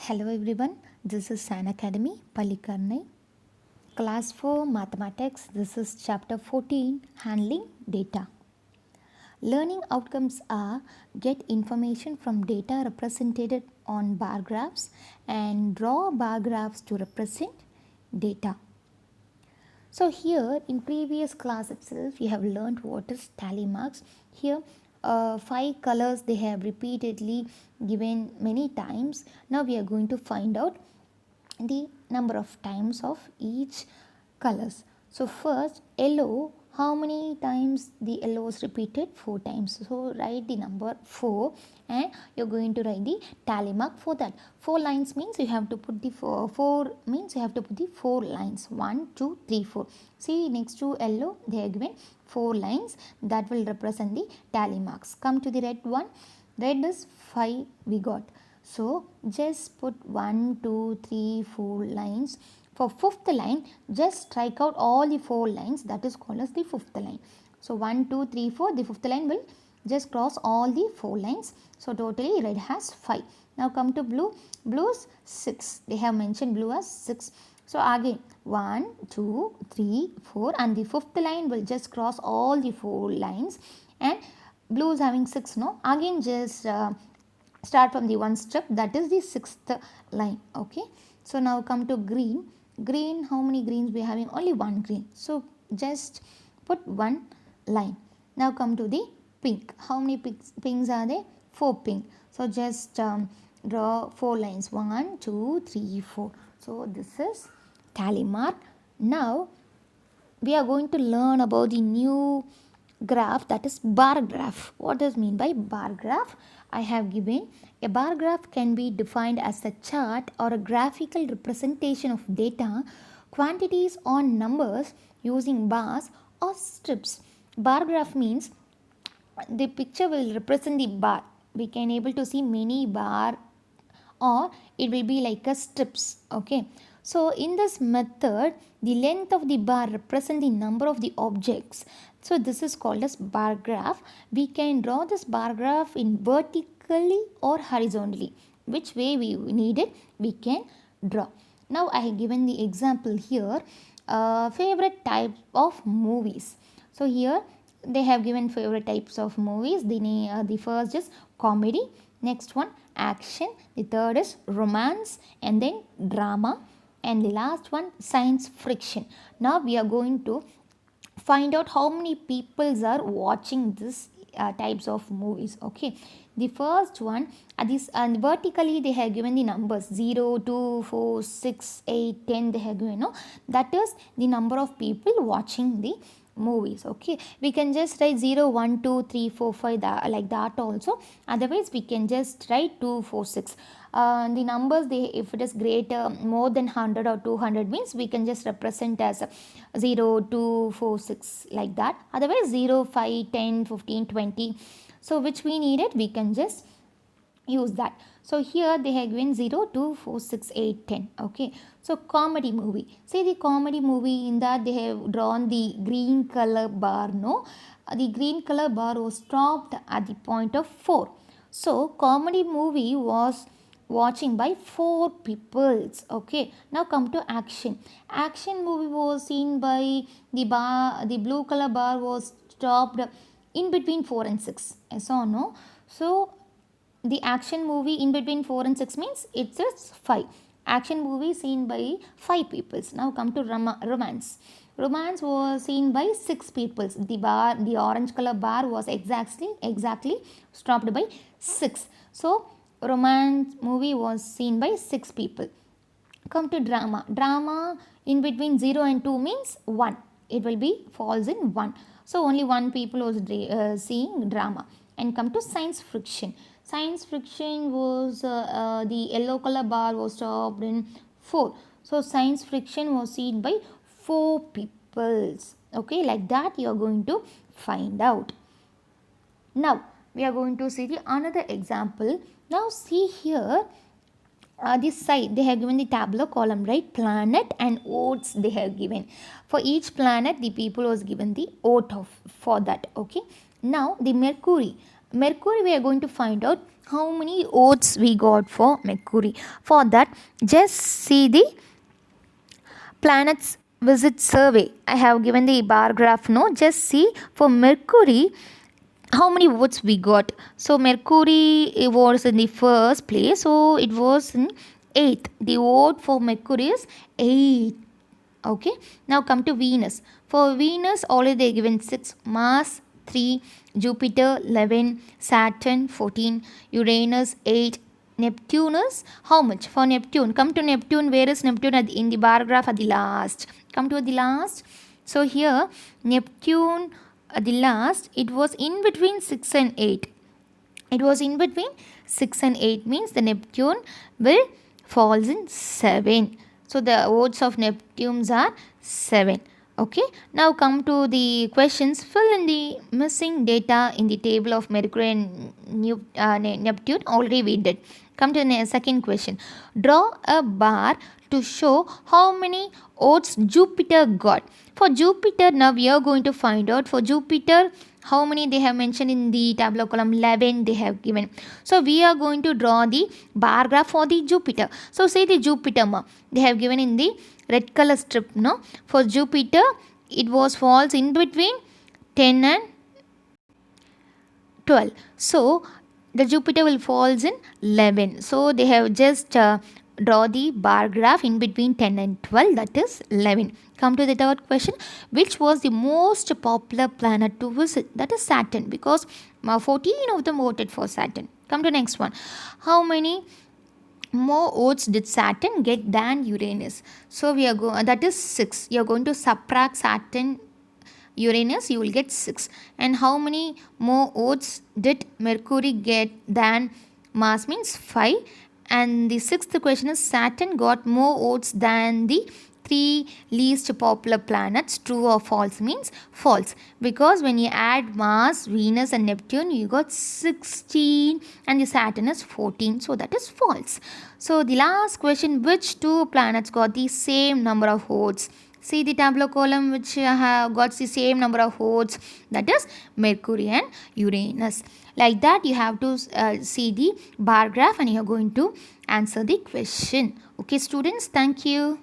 Hello everyone, this is San Academy, Palikarnai. Class 4 Mathematics, this is chapter 14, Handling Data. Learning outcomes are get information from data represented on bar graphs and draw bar graphs to represent data. So here in previous class itself we have learned what is tally marks. Here 5 colors they have repeatedly given many times. Now we are going to find out the number of times of each colors. So first yellow, how many times the yellow is repeated? 4 times. So write the number 4 and you're going to write the tally mark for that. 4 lines means you have to put the 4 means you have to put the 4 lines. 1, 2, 3, 4. See next to yellow they are given 4 lines that will represent the tally marks. Come to the red one. Red is 5 we got. So just put 1, 2, 3, 4 lines. For fifth line, just strike out all the 4 lines, that is called as the fifth line. So 1, 2, 3, 4, the fifth line will just cross all the 4 lines. So totally red has 5. Now come to blue. Blue is 6. They have mentioned blue as 6. So again 1, 2, 3, 4 and the fifth line will just cross all the 4 lines and blue is having 6 no. Again just start from the one step, that is the sixth line. Okay, so now come to green. Green, how many greens we are having? Only one green, so just put one line. Now come to the pink. How many pinks are there? 4 pink, so just draw 4 lines. 1, 2, 3, 4. So this is tally mark. Now we are going to learn about the new graph, that is bar graph. What does mean by bar graph? I have given a bar graph can be defined as a chart or a graphical representation of data, quantities or numbers using bars or strips. Bar graph means the picture will represent the bar. We can able to see many bar or it will be like a strips. Okay, so in this method the length of the bar represent the number of the objects. So this is called as bar graph. We can draw this bar graph in vertically or horizontally, which way we need it we can draw. Now I have given the example here, favorite type of movies. So here they have given favorite types of movies. The first is comedy, next one action, the third is romance, and then drama, and the last one science fiction. Now we are going to find out how many people are watching this types of movies. Okay, the first one this and vertically they have given the numbers 0, 2, 4, 6, 8, 10 they have given, no, that is the number of people watching the movies. Okay, we can just write 0, 1, 2, 3, 4, 5 like that also. Otherwise we can just write 2, 4, 6. The numbers they if it is greater more than 100 or 200 means we can just represent as 0, 2, 4, 6 like that. Otherwise 0, 5, 10, 15, 20. So which we needed we can just use that. So here they have given 0, 2, 4, 6, 8, 10. Okay, so comedy movie. See the comedy movie, in that they have drawn the green color bar. No, the green color bar was stopped at the point of 4. So comedy movie was watching by 4 peoples. Okay, now come to action. Action movie was seen by the blue color bar was stopped in between 4 and 6. Yes or no? So the action movie in between 4 and 6 means it's just 5. Action movie seen by 5 peoples. Now come to romance. Romance was seen by 6 peoples. The orange color bar was exactly stopped by 6. So romance movie was seen by 6 people. Come to drama. Drama in between 0 and 2 means 1. It will be falls in 1. So only 1 people was seeing drama. And come to science fiction. Science fiction was the yellow color bar was stopped in 4. So science fiction was seen by 4 peoples. Okay, like that you are going to find out. Now we are going to see the another example. Now see here, this side they have given the tabular column, right? Planet and votes they have given. For each planet the people was given the vote of for that. Okay, now the Mercury. Mercury, we are going to find out how many votes we got for Mercury. For that, just see the planets visit survey. I have given the bar graph, no? Just see for Mercury how many votes we got. So Mercury was in the first place, so it was in 8th. The vote for Mercury is 8. Okay, now come to Venus. For Venus, already they given 6, Mars 3, Jupiter 11, Saturn 14, Uranus 8, Neptunus, how much? For Neptune, come to Neptune. Where is Neptune? In the bar graph at the last. Come to the last. So here, Neptune at the last, it was in between 6 and 8. It was in between 6 and 8 means the Neptune will falls in 7. So the votes of Neptunes are 7. Okay, now come to the questions. Fill in the missing data in the table of Mercury and Neptune. Already we did. Come to the second question. Draw a bar to show how many votes Jupiter got. For Jupiter, now we are going to find out for Jupiter how many they have mentioned in the tabular column. 11 they have given. So we are going to draw the bar graph for the Jupiter. So say the Jupiter they have given in the red color strip. No, for Jupiter it was falls in between 10 and 12. So the Jupiter will falls in 11. So they have just draw the bar graph in between 10 and 12, that is 11. Come to the third question. Which was the most popular planet to visit? That is Saturn, because 14 of them voted for Saturn. Come to next one. How many more votes did Saturn get than Uranus? So we are going, that is 6. You are going to subtract Saturn Uranus, you will get 6. And how many more votes did Mercury get than Mars? Means 5. And the sixth question is Saturn got more votes than the 3 least popular planets. True or false? Means false, because when you add Mars, Venus and Neptune, you got 16 and the Saturn is 14. So that is false. So the last question, which 2 planets got the same number of votes? See the tabular column which have got the same number of votes, that is Mercury and Uranus. Like that you have to see the bar graph and you are going to answer the question. Okay students, thank you.